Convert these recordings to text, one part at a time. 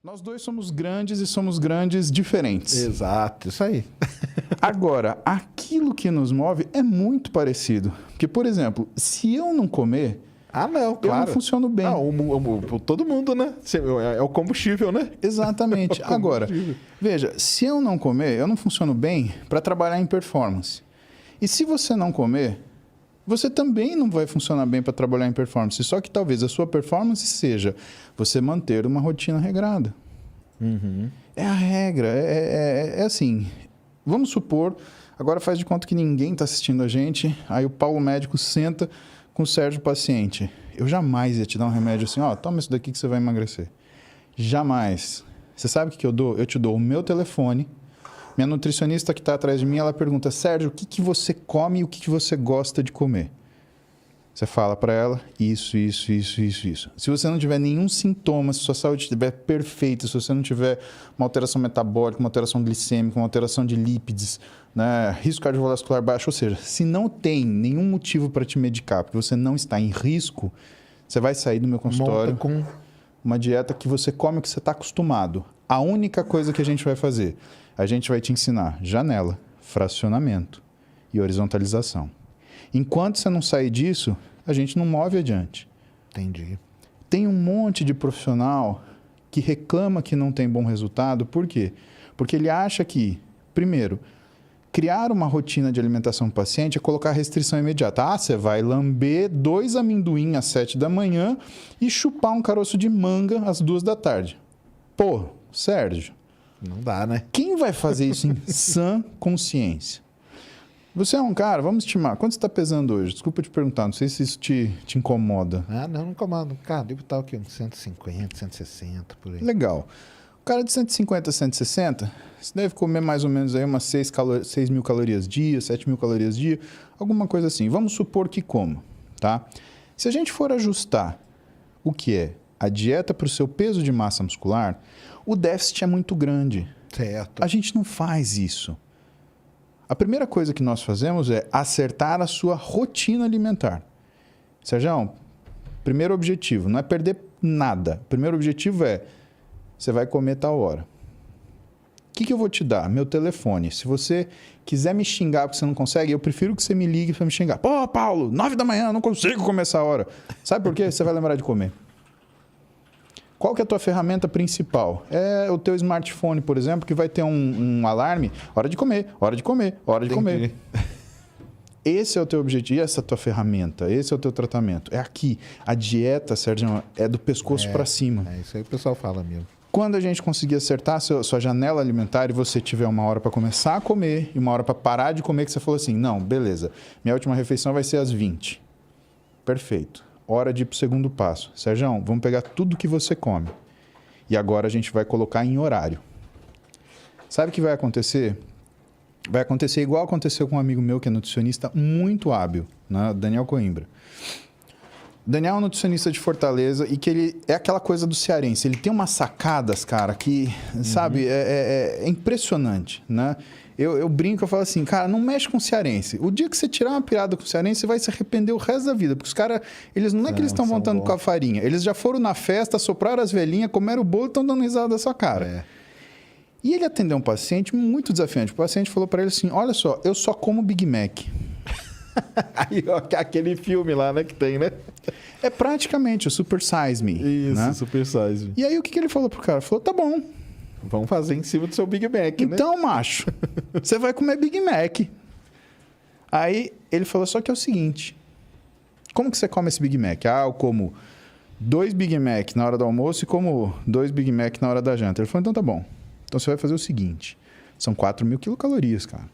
Nós dois somos grandes e somos grandes diferentes. Exato, isso aí. Agora, aquilo que nos move é muito parecido. Porque, por exemplo, se eu não comer, não, claro. eu não funciono bem. Todo mundo, né? É o combustível, né? Exatamente. Agora, veja, se eu não comer, eu não funciono bem para trabalhar em performance. E se você não comer, você também não vai funcionar bem para trabalhar em performance. Só que talvez a sua performance seja você manter uma rotina regrada. Uhum. É a regra. É assim. Vamos supor, agora faz de conta que ninguém está assistindo a gente, aí o Paulo médico senta com o Sérgio paciente. Eu jamais ia te dar um remédio assim, toma isso daqui que você vai emagrecer. Jamais. Você sabe o que eu dou? Eu te dou o meu telefone. Minha nutricionista que está atrás de mim, ela pergunta, Sérgio, o que você come e o que você gosta de comer? Você fala para ela, isso. Se você não tiver nenhum sintoma, se sua saúde estiver perfeita, se você não tiver uma alteração metabólica, uma alteração glicêmica, uma alteração de lípides, né, risco cardiovascular baixo, ou seja, se não tem nenhum motivo para te medicar, porque você não está em risco, você vai sair do meu consultório com uma dieta que você come o que você está acostumado. A única coisa que a gente vai fazer, a gente vai te ensinar janela, fracionamento e horizontalização. Enquanto você não sair disso, a gente não move adiante. Entendi. Tem um monte de profissional que reclama que não tem bom resultado. Por quê? Porque ele acha que, primeiro, criar uma rotina de alimentação para o paciente é colocar restrição imediata. Você vai lamber 2 amendoim às 7 da manhã e chupar um caroço de manga às 2 da tarde. Pô, Sérgio. Não dá, né? Quem vai fazer isso em sã consciência? Você é um cara, vamos estimar, quanto você está pesando hoje? Desculpa te perguntar, não sei se isso te incomoda. Não incomoda. Cara, devo estar aqui uns 150, 160, por aí. Legal. O cara de 150 160, você deve comer mais ou menos aí umas 6 mil calorias dia, 7 mil calorias dia, alguma coisa assim. Vamos supor que como, tá? Se a gente for ajustar o que é a dieta para o seu peso de massa muscular, o déficit é muito grande. Certo. A gente não faz isso. A primeira coisa que nós fazemos é acertar a sua rotina alimentar. Sérgio, primeiro objetivo, não é perder nada. O primeiro objetivo é, você vai comer tal hora. O que eu vou te dar? Meu telefone. Se você quiser me xingar porque você não consegue, eu prefiro que você me ligue para me xingar. Pô, Paulo, 9 da manhã, eu não consigo comer essa hora. Sabe por quê? Você vai lembrar de comer. Qual que é a tua ferramenta principal? É o teu smartphone, por exemplo, que vai ter um alarme. Hora de comer, hora de comer, hora de comer. Esse é o teu objetivo, essa é a tua ferramenta, esse é o teu tratamento. É aqui. A dieta, Sérgio, é do pescoço para cima. É isso aí que o pessoal fala mesmo. Quando a gente conseguir acertar a sua janela alimentar e você tiver uma hora para começar a comer e uma hora para parar de comer, que você falou assim, não, beleza, minha última refeição vai ser às 20. Perfeito. Hora de ir para o segundo passo. Sérgio, vamos pegar tudo que você come. E agora a gente vai colocar em horário. Sabe o que vai acontecer? Vai acontecer igual aconteceu com um amigo meu que é nutricionista muito hábil, né? Daniel Coimbra. Daniel é um nutricionista de Fortaleza e que ele é aquela coisa do cearense. Ele tem umas sacadas, cara, que, sabe, é impressionante, né? Eu brinco, eu falo assim, cara, não mexe com o cearense. O dia que você tirar uma pirada com o cearense, você vai se arrepender o resto da vida. Porque os caras, eles não é que eles estão voltando com a farinha. Eles já foram na festa, sopraram as velhinhas, comeram o bolo e estão dando risada da sua cara. É. E ele atendeu um paciente muito desafiante. O paciente falou para ele assim, olha só, eu só como Big Mac. Aí, ó, aquele filme lá, né, que tem, né? É praticamente o Super Size Me. Isso, né? Super Size Me. E aí o que ele falou pro cara? Ele falou, tá bom. Vamos fazer em cima do seu Big Mac, né? Então, macho, você vai comer Big Mac. Aí ele falou, só que é o seguinte, como que você come esse Big Mac? Eu como 2 Big Mac na hora do almoço e como 2 Big Mac na hora da janta. Ele falou, então tá bom. Então você vai fazer o seguinte, são 4 mil quilocalorias, cara.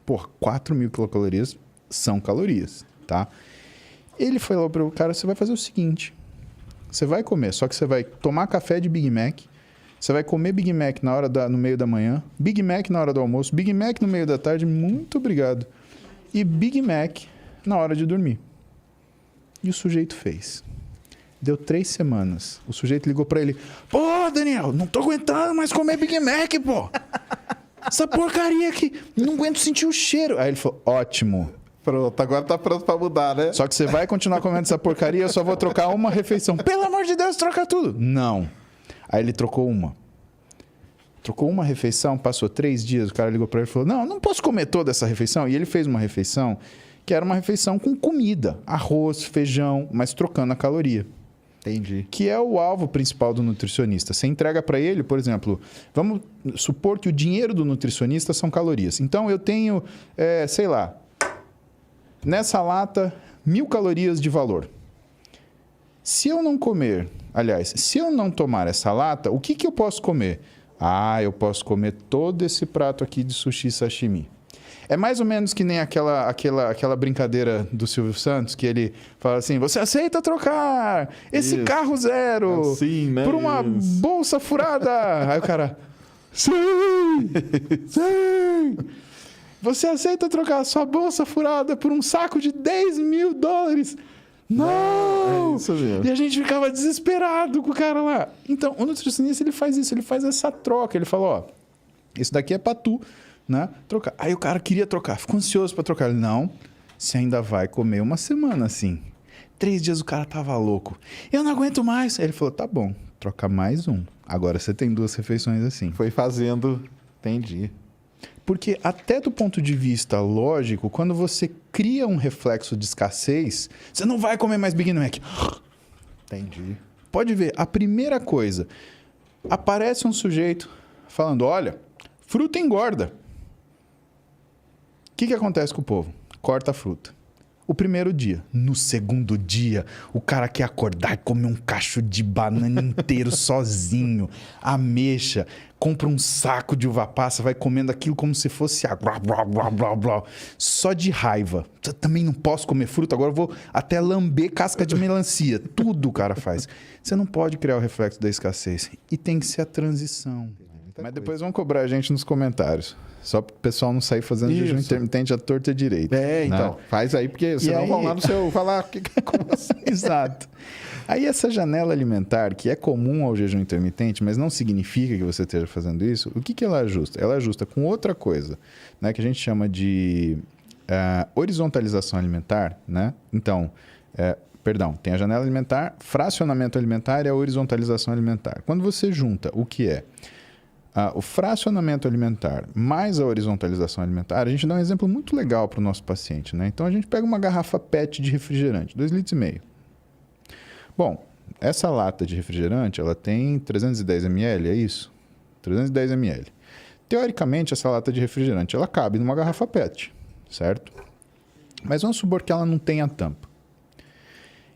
Porra, 4 mil quilocalorias são calorias, tá? Ele falou para o cara, você vai fazer o seguinte, você vai comer, só que você vai tomar café de Big Mac, você vai comer Big Mac no meio da manhã, Big Mac na hora do almoço, Big Mac no meio da tarde, muito obrigado. E Big Mac na hora de dormir. E o sujeito fez. Deu 3 semanas. O sujeito ligou pra ele. Pô, Daniel, não tô aguentando mais comer Big Mac, pô. Essa porcaria aqui. Não aguento sentir o cheiro. Aí ele falou, ótimo. Pronto, agora tá pronto pra mudar, né? Só que você vai continuar comendo essa porcaria, eu só vou trocar uma refeição. Pelo amor de Deus, troca tudo. Não. Aí ele trocou uma. Trocou uma refeição, passou 3 dias, o cara ligou para ele e falou, não posso comer toda essa refeição. E ele fez uma refeição que era uma refeição com comida, arroz, feijão, mas trocando a caloria. Entendi. Que é o alvo principal do nutricionista. Você entrega para ele, por exemplo, vamos supor que o dinheiro do nutricionista são calorias. Então, eu tenho, sei lá, nessa lata, 1.000 calorias de valor. Se eu não comer, aliás, se eu não tomar essa lata, o que eu posso comer? Eu posso comer todo esse prato aqui de sushi sashimi. É mais ou menos que nem aquela brincadeira do Silvio Santos, que ele fala assim, você aceita trocar esse carro zero assim, né? por uma bolsa furada? Aí o cara, sim! Você aceita trocar a sua bolsa furada por um saco de $10.000? Não! É isso mesmo. E a gente ficava desesperado com o cara lá. Então, o nutricionista, ele faz isso, ele faz essa troca. Ele fala, ó, isso daqui é pra tu, né? Trocar. Aí o cara queria trocar, ficou ansioso pra trocar. Ele, não, você ainda vai comer uma semana assim. 3 dias o cara tava louco. Eu não aguento mais. Aí ele falou, tá bom, troca mais um. Agora você tem 2 refeições assim. Foi fazendo... Entendi. Porque até do ponto de vista lógico, quando você cria um reflexo de escassez, você não vai comer mais Big Mac. Entendi. Pode ver, a primeira coisa, aparece um sujeito falando, olha, fruta engorda. O que acontece com o povo? Corta a fruta. O primeiro dia. No segundo dia, o cara quer acordar e comer um cacho de banana inteiro sozinho, ameixa, compra um saco de uva passa, vai comendo aquilo como se fosse água, blá, blá, blá, blá, só de raiva. Eu também não posso comer fruta, agora eu vou até lamber casca de melancia. Tudo o cara faz. Você não pode criar o reflexo da escassez. E tem que ser a transição. Mas depois vão cobrar a gente nos comentários. Só para o pessoal não sair fazendo jejum intermitente à torta e direita. Então, faz aí, porque senão vão lá no seu falar como assim. Exato. Aí essa janela alimentar, que é comum ao jejum intermitente, mas não significa que você esteja fazendo isso, o que ela ajusta? Ela ajusta com outra coisa, né, que a gente chama de horizontalização alimentar, né? Então, tem a janela alimentar, fracionamento alimentar e a horizontalização alimentar. Quando você junta o que é o fracionamento alimentar mais a horizontalização alimentar, a gente dá um exemplo muito legal para o nosso paciente, né? Então, a gente pega uma garrafa PET de refrigerante, 2,5 litros. Bom, essa lata de refrigerante, ela tem 310 ml, é isso? 310 ml. Teoricamente, essa lata de refrigerante, ela cabe numa garrafa PET, certo? Mas vamos supor que ela não tenha tampa.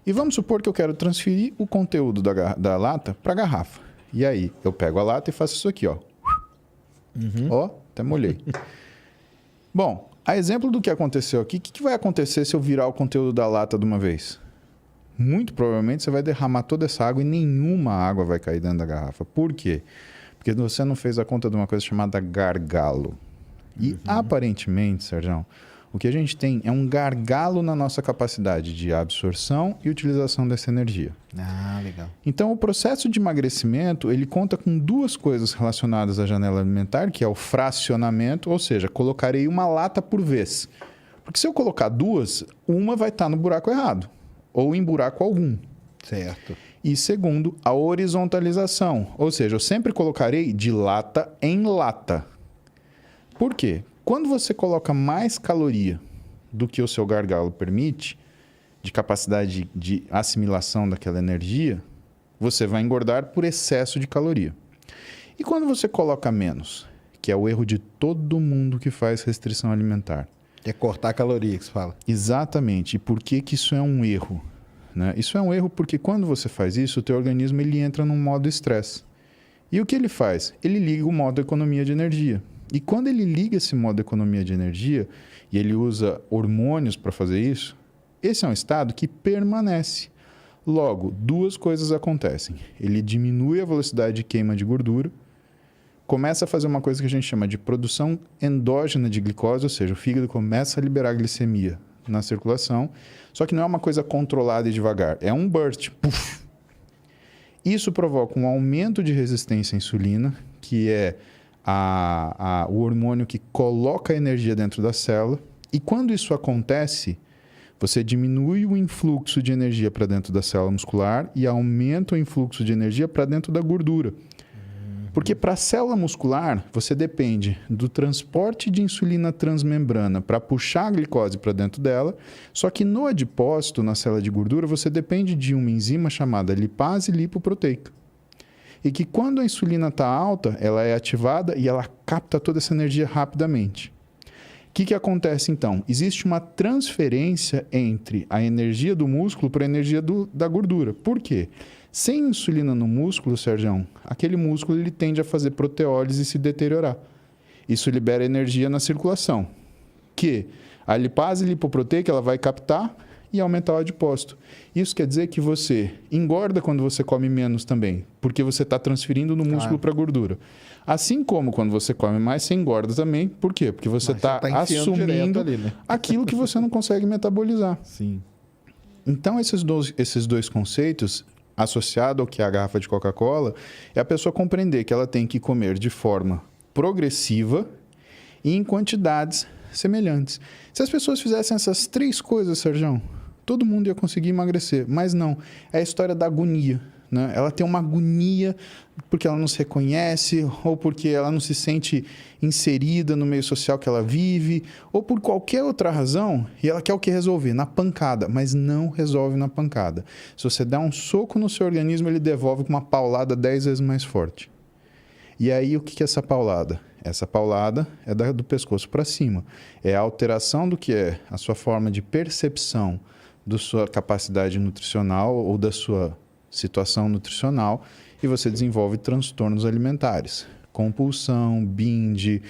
E vamos supor que eu quero transferir o conteúdo da lata para a garrafa. E aí, eu pego a lata e faço isso aqui, ó. Ó, até molhei. Bom, a exemplo do que aconteceu aqui, o que vai acontecer se eu virar o conteúdo da lata de uma vez? Muito provavelmente você vai derramar toda essa água e nenhuma água vai cair dentro da garrafa. Por quê? Porque você não fez a conta de uma coisa chamada gargalo. E aparentemente, Sérgio, o que a gente tem é um gargalo na nossa capacidade de absorção e utilização dessa energia. Legal. Então, o processo de emagrecimento, ele conta com 2 coisas relacionadas à janela alimentar, que é o fracionamento, ou seja, colocarei uma lata por vez. Porque se eu colocar 2, uma vai estar no buraco errado, ou em buraco algum. Certo. E segundo, a horizontalização, ou seja, eu sempre colocarei de lata em lata. Por quê? Quando você coloca mais caloria do que o seu gargalo permite, de capacidade de assimilação daquela energia, você vai engordar por excesso de caloria. E quando você coloca menos, que é o erro de todo mundo que faz restrição alimentar. É cortar a caloria que você fala. Exatamente. E por que isso é um erro? Né? Isso é um erro porque quando você faz isso, o teu organismo ele entra num modo estresse. E o que ele faz? Ele liga o modo economia de energia. E quando ele liga esse modo economia de energia, e ele usa hormônios para fazer isso, esse é um estado que permanece. Logo, 2 coisas acontecem. Ele diminui a velocidade de queima de gordura, começa a fazer uma coisa que a gente chama de produção endógena de glicose, ou seja, o fígado começa a liberar glicemia na circulação, só que não é uma coisa controlada e devagar, é um burst. Puff. Isso provoca um aumento de resistência à insulina, que é o hormônio que coloca a energia dentro da célula. E quando isso acontece, Você diminui o influxo de energia para dentro da célula muscular e aumenta o influxo de energia para dentro da gordura. Porque para a célula muscular, você depende do transporte de insulina transmembrana para puxar a glicose para dentro dela, só que no adipócito, na célula de gordura, você depende de uma enzima chamada lipase lipoproteica. E que quando a insulina está alta, ela é ativada e ela capta toda essa energia rapidamente. O que acontece então? Existe uma transferência entre a energia do músculo para a energia da gordura. Por quê? Sem insulina no músculo, Sérgio, aquele músculo ele tende a fazer proteólise e se deteriorar. Isso libera energia na circulação, que a lipase lipoproteica ela vai captar e aumentar o adipócito. Isso quer dizer que você engorda quando você come menos também, porque você está transferindo no músculo para a gordura. Assim como quando você come mais, você engorda também. Por quê? Porque você está assumindo ali, né? Aquilo que você não consegue metabolizar. Sim. Então, esses dois conceitos, associado ao que é a garrafa de Coca-Cola, é a pessoa compreender que ela tem que comer de forma progressiva e em quantidades semelhantes. Se as pessoas fizessem essas 3 coisas, Sérgio, todo mundo ia conseguir emagrecer. Mas não. É a história da agonia. Né? Ela tem uma agonia porque ela não se reconhece, ou porque ela não se sente inserida no meio social que ela vive, ou por qualquer outra razão, e ela quer o que resolver? Na pancada, mas não resolve na pancada. Se você der um soco no seu organismo, ele devolve com uma paulada 10 vezes mais forte. E aí, o que é essa paulada? Essa paulada é do pescoço para cima. É a alteração do que é a sua forma de percepção da sua capacidade nutricional ou da sua situação nutricional e você desenvolve transtornos alimentares. Compulsão, binge,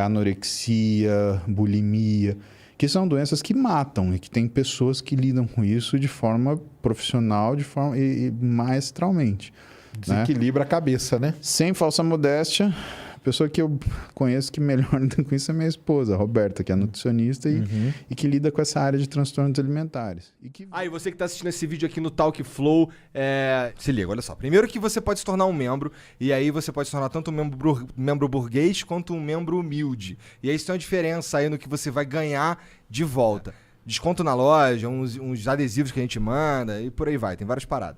anorexia, bulimia, que são doenças que matam e que tem pessoas que lidam com isso de forma profissional e maestralmente. Desequilibra a cabeça, né? Sem falsa modéstia, a pessoa que eu conheço que melhor lida com isso é minha esposa, a Roberta, que é nutricionista e que lida com essa área de transtornos alimentares. E você que está assistindo esse vídeo aqui no Talk Flow, se liga, olha só. Primeiro que você pode se tornar um membro, e aí você pode se tornar tanto um membro burguês quanto um membro humilde. E aí isso tem uma diferença aí no que você vai ganhar de volta. Desconto na loja, uns adesivos que a gente manda e por aí vai, tem várias paradas.